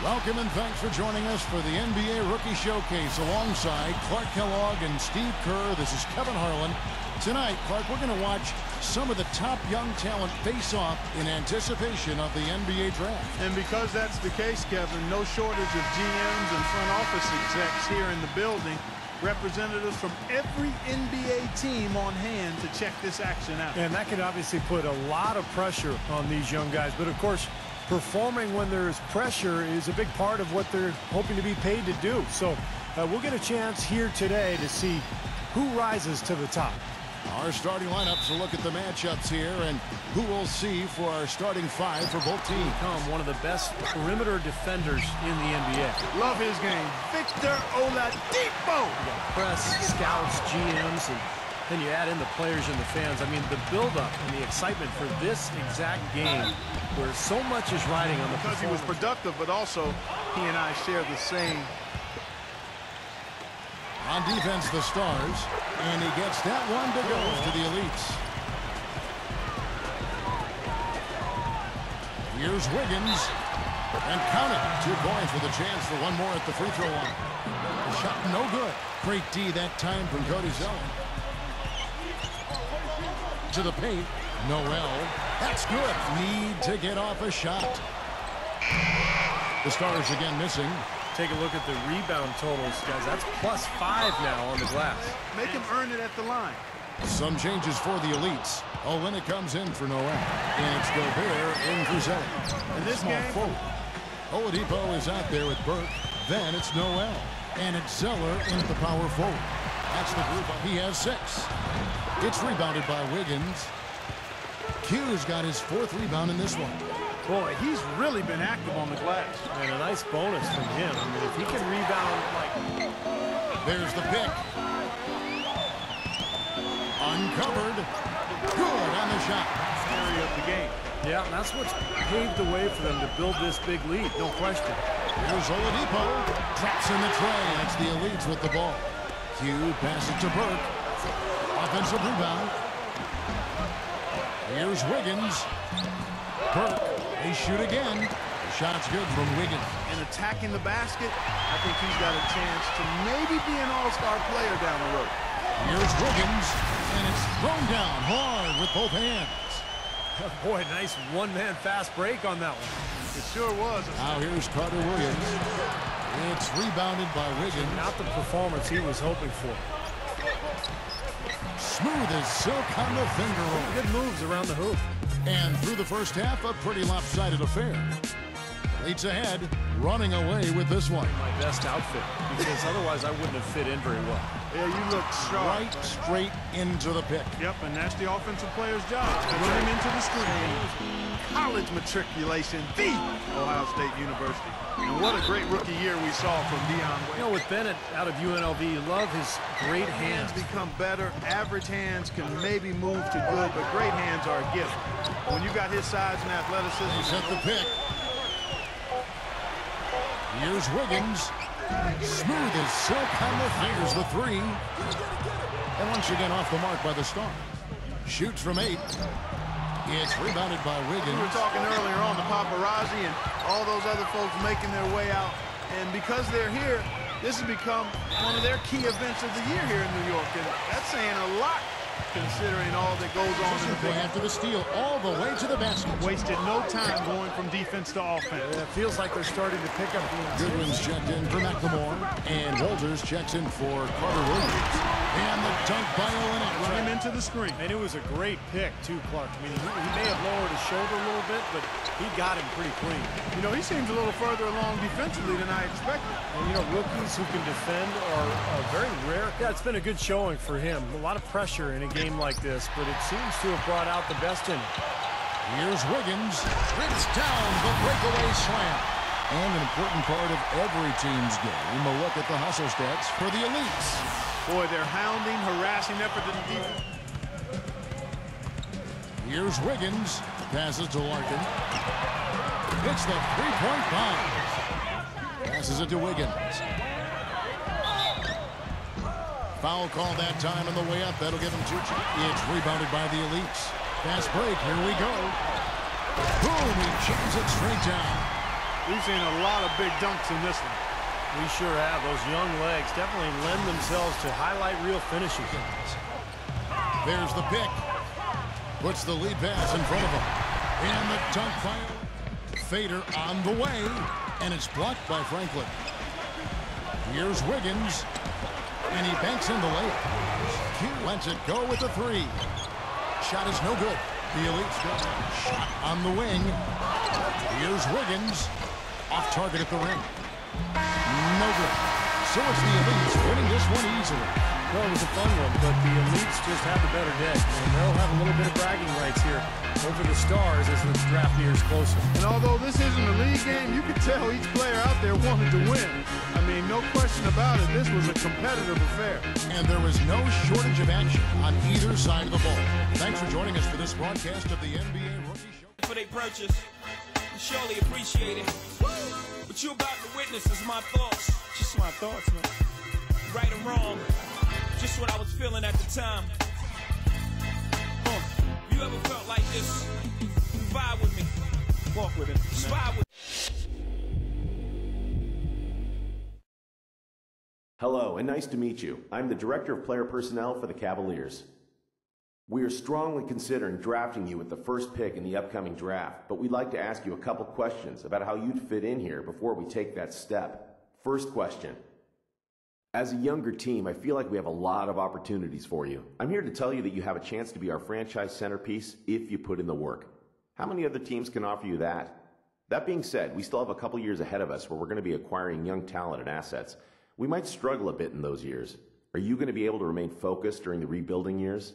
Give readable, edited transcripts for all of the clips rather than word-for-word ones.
Welcome and thanks for joining us for the NBA Rookie Showcase alongside Clark Kellogg and Steve Kerr. This is Kevin Harlan. Tonight, Clark, we're going to watch some of the top young talent face off in anticipation of the NBA draft. And because that's the case, Kevin, no shortage of GMs and front office execs here in the building. Representatives from every NBA team on hand to check this action out. And that could obviously put a lot of pressure on these young guys. But, of course, performing when there's pressure is a big part of what they're hoping to be paid to do. So we'll get a chance here today to see who rises to the top. Our starting lineups will look at the matchups here and who we'll see for our starting five for both teams. Become one of the best perimeter defenders in the NBA. Love his game. Victor Oladipo. Press, scouts, GMs, and then you add in the players and the fans. I mean, the buildup and the excitement for this exact game where so much is riding on the because he was productive, but also he and I share the same. On defense, the Stars, and he gets that one to go to the elites. Here's Wiggins, and count it. 2 points with a chance for one more at the free throw line. The shot no good. Great D that time from Cody Zeller. To the paint, Noel. That's good. Need to get off a shot. The Stars again missing. Take a look at the rebound totals, guys. That's +5 now on the glass. Make him earn it at the line. Some changes for the elites. Olynyk comes in for Noel. And it's Gobert in for Zeller. In this game, forward. Oladipo is out there with Burke. Then it's Noel. And it's Zeller into the power forward. That's the group. He has 6. It's rebounded by Wiggins. Q's got his 4th rebound in this one. Boy, he's really been active on the glass. And a nice bonus from him. I mean, if he can rebound like... There's the pick. Uncovered. Good on the shot. Area of the game. Yeah, that's what's paved the way for them to build this big lead, no question. Here's Oladipo. Traps in the tray. That's the elites with the ball. Q passes to Burke. Offensive rebound. Here's Wiggins. Burke. They shoot again. The shot's good from Wiggins. And attacking the basket, I think he's got a chance to maybe be an all-star player down the road. Here's Wiggins, and it's thrown down hard with both hands. Boy, nice one-man fast break on that one. It sure was. Now here's Carter Williams. It's rebounded by Wiggins. Not the performance he was hoping for. Smooth as silk on the finger roll. Good moves around the hoop. And through the first half, a pretty lopsided affair. Leads ahead, running away with this one. My best outfit, because otherwise I wouldn't have fit in very well. Yeah, you look sharp. Right straight into the pick. Yep, and that's the offensive player's job. Run him into the screen. College matriculation, the Ohio State University. And what a great rookie year we saw from Dion Wade. You know, with Bennett out of UNLV, you love his great hands. Become better. Average hands can maybe move to good, but great hands are a gift. When you got his size and athleticism. He set the pick. Here's Wiggins. Smooth as silk on the fingers, the 3. And once again off the mark by the Stars. Shoots from 8. It's rebounded by Wiggins. We were talking earlier on the paparazzi and all those other folks making their way out. And because they're here, this has become one of their key events of the year here in New York. And that's saying a lot considering all that goes on in the They after the steal all the way to the basket. Wasted no time going from defense to offense. Yeah, it feels like they're starting to pick up. Goodwin's checked in for McLemore. And Walters checks in for Carter Williams. And the dunk by Olynyk. Run him into the screen. And it was a great pick, too, Clark. I mean, he may have lowered his shoulder a little bit, but he got him pretty clean. You know, he seems a little further along defensively than I expected. And, you know, rookies who can defend are very rare. Yeah, it's been a good showing for him. A lot of pressure in a game like this, but it seems to have brought out the best in him. Here's Wiggins. Rips down the breakaway slam. And an important part of every team's game, a look at the hustle stats for the elites. Boy, they're hounding, harassing effort to the defense. Here's Wiggins. Passes to Larkin. Hits the three-point bomb. Passes it to Wiggins. Foul call that time on the way up. That'll give him 2. It's rebounded by the elites. Fast break. Here we go. Boom. He jams it straight down. We've seen a lot of big dunks in this one. We sure have. Those young legs definitely lend themselves to highlight reel finishes. There's the pick. Puts the lead pass in front of him. And the dunk by Fader on the way. And it's blocked by Franklin. Here's Wiggins. And he banks in the layup. Lets it go with the three. Shot is no good. The Elite's got shot on the wing. Here's Wiggins. Off target at the rim. No good. So it's the Elites winning this one easily. Well, it was a fun one, but the Elites just had the better day. And they'll have a little bit of bragging rights here over the Stars as the draft nears closer. And although this isn't a league game, you can tell each player out there wanted to win. I mean, no question about it, this was a competitive affair. And there was no shortage of action on either side of the ball. Thanks for joining us for this broadcast of the NBA Rookie Show. For their purchase, we surely appreciate it. What you about to witness is my thoughts. Just my thoughts, man. Right or wrong, just what I was feeling at the time. You ever felt like this? Vibe with me. Walk with it. Just vibe with Hello, and nice to meet you. I'm the Director of Player Personnel for the Cavaliers. We are strongly considering drafting you with the first pick in the upcoming draft, but we'd like to ask you a couple questions about how you'd fit in here before we take that step. First question. As a younger team, I feel like we have a lot of opportunities for you. I'm here to tell you that you have a chance to be our franchise centerpiece if you put in the work. How many other teams can offer you that? That being said, we still have a couple years ahead of us where we're going to be acquiring young talent and assets. We might struggle a bit in those years. Are you going to be able to remain focused during the rebuilding years?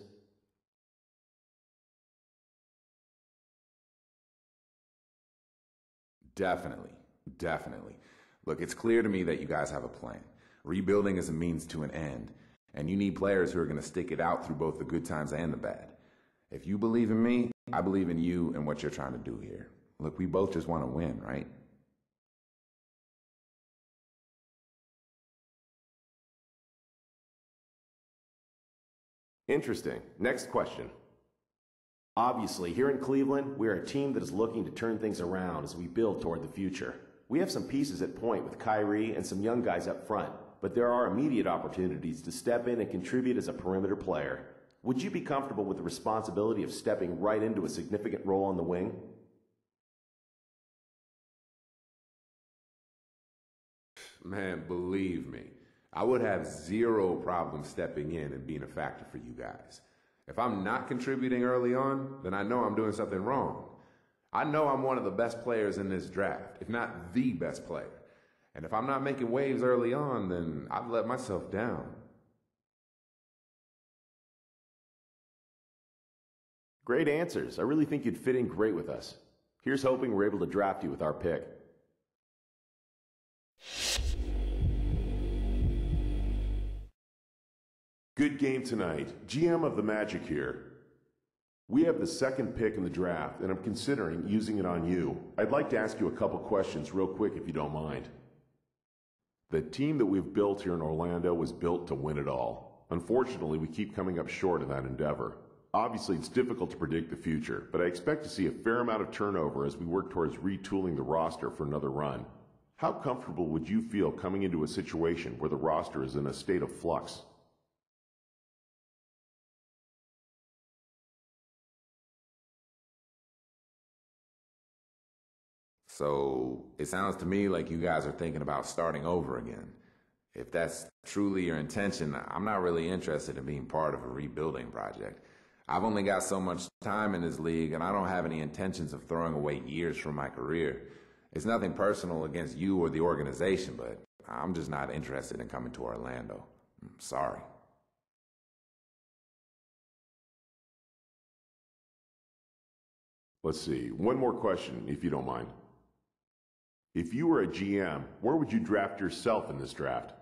Definitely. Look, it's clear to me that you guys have a plan. Rebuilding is a means to an end, and you need players who are going to stick it out through both the good times and the bad. If you believe in me, I believe in you and what you're trying to do here. Look, we both just want to win, right? Interesting. Next question. Obviously, here in Cleveland, we're a team that is looking to turn things around as we build toward the future. We have some pieces at point with Kyrie and some young guys up front, but there are immediate opportunities to step in and contribute as a perimeter player. Would you be comfortable with the responsibility of stepping right into a significant role on the wing? Man, believe me, I would have zero problem stepping in and being a factor for you guys. If I'm not contributing early on, then I know I'm doing something wrong. I know I'm one of the best players in this draft, if not the best player. And if I'm not making waves early on, then I've let myself down. Great answers. I really think you'd fit in great with us. Here's hoping we're able to draft you with our pick. Good game tonight. GM of the Magic here. We have the second pick in the draft, and I'm considering using it on you. I'd like to ask you a couple questions real quick if you don't mind. The team that we've built here in Orlando was built to win it all. Unfortunately, we keep coming up short in that endeavor. Obviously, it's difficult to predict the future, but I expect to see a fair amount of turnover as we work towards retooling the roster for another run. How comfortable would you feel coming into a situation where the roster is in a state of flux? So it sounds to me like you guys are thinking about starting over again. If that's truly your intention, I'm not really interested in being part of a rebuilding project. I've only got so much time in this league, and I don't have any intentions of throwing away years from my career. It's nothing personal against you or the organization, but I'm just not interested in coming to Orlando. I'm sorry. Let's see. One more question, if you don't mind. If you were a GM, where would you draft yourself in this draft?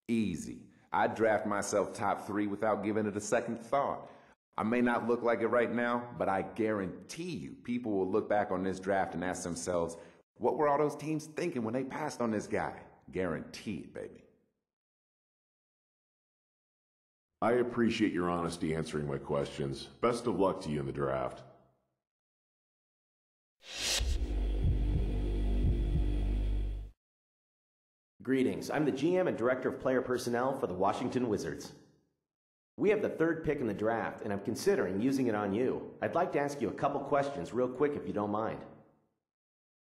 Easy. I'd draft myself top 3 without giving it a second thought. I may not look like it right now, but I guarantee you people will look back on this draft and ask themselves, what were all those teams thinking when they passed on this guy? Guarantee it, baby. I appreciate your honesty answering my questions. Best of luck to you in the draft. Greetings. I'm the GM and Director of Player Personnel for the Washington Wizards. We have the 3rd pick in the draft, and I'm considering using it on you. I'd like to ask you a couple questions real quick if you don't mind.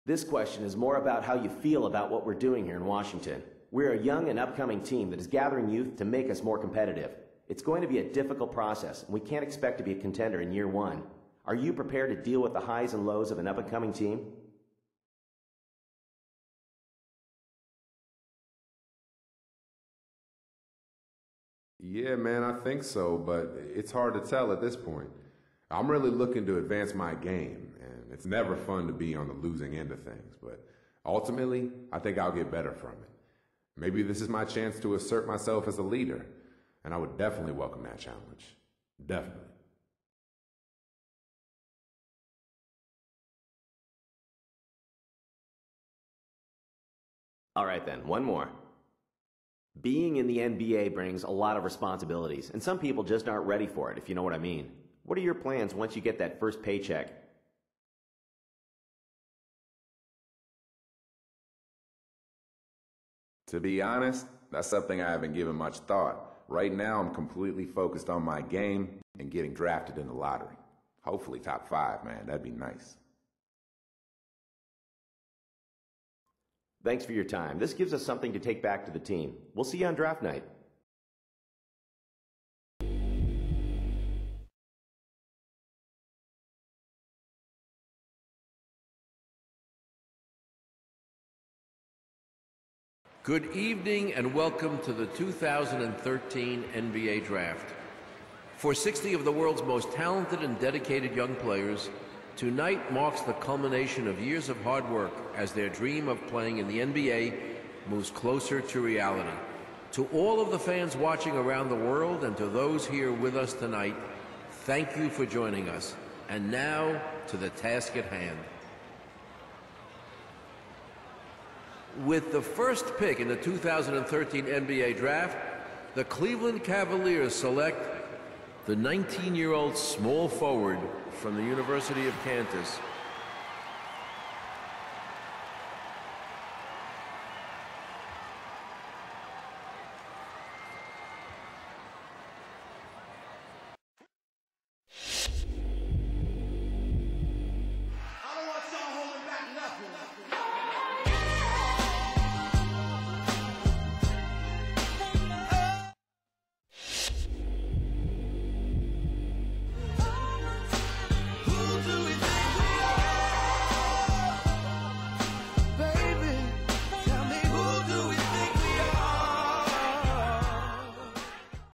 This question is more about how you feel about what we're doing here in Washington. We're a young and upcoming team that is gathering youth to make us more competitive. It's going to be a difficult process, and we can't expect to be a contender in year 1. Are you prepared to deal with the highs and lows of an up-and-coming team? Yeah, man, I think so, but it's hard to tell at this point. I'm really looking to advance my game, and it's never fun to be on the losing end of things, but ultimately, I think I'll get better from it. Maybe this is my chance to assert myself as a leader, and I would definitely welcome that challenge. Definitely. All right then, one more. Being in the NBA brings a lot of responsibilities, and some people just aren't ready for it, if you know what I mean. What are your plans once you get that first paycheck? To be honest, that's something I haven't given much thought. Right now, I'm completely focused on my game and getting drafted in the lottery. Hopefully top 5, man. That'd be nice. Thanks for your time. This gives us something to take back to the team. We'll see you on draft night. Good evening and welcome to the 2013 NBA Draft. For 60 of the world's most talented and dedicated young players, tonight marks the culmination of years of hard work as their dream of playing in the NBA moves closer to reality. To all of the fans watching around the world and to those here with us tonight, thank you for joining us. And now to the task at hand. With the first pick in the 2013 NBA Draft, the Cleveland Cavaliers select the 19-year-old small forward from the University of Kansas,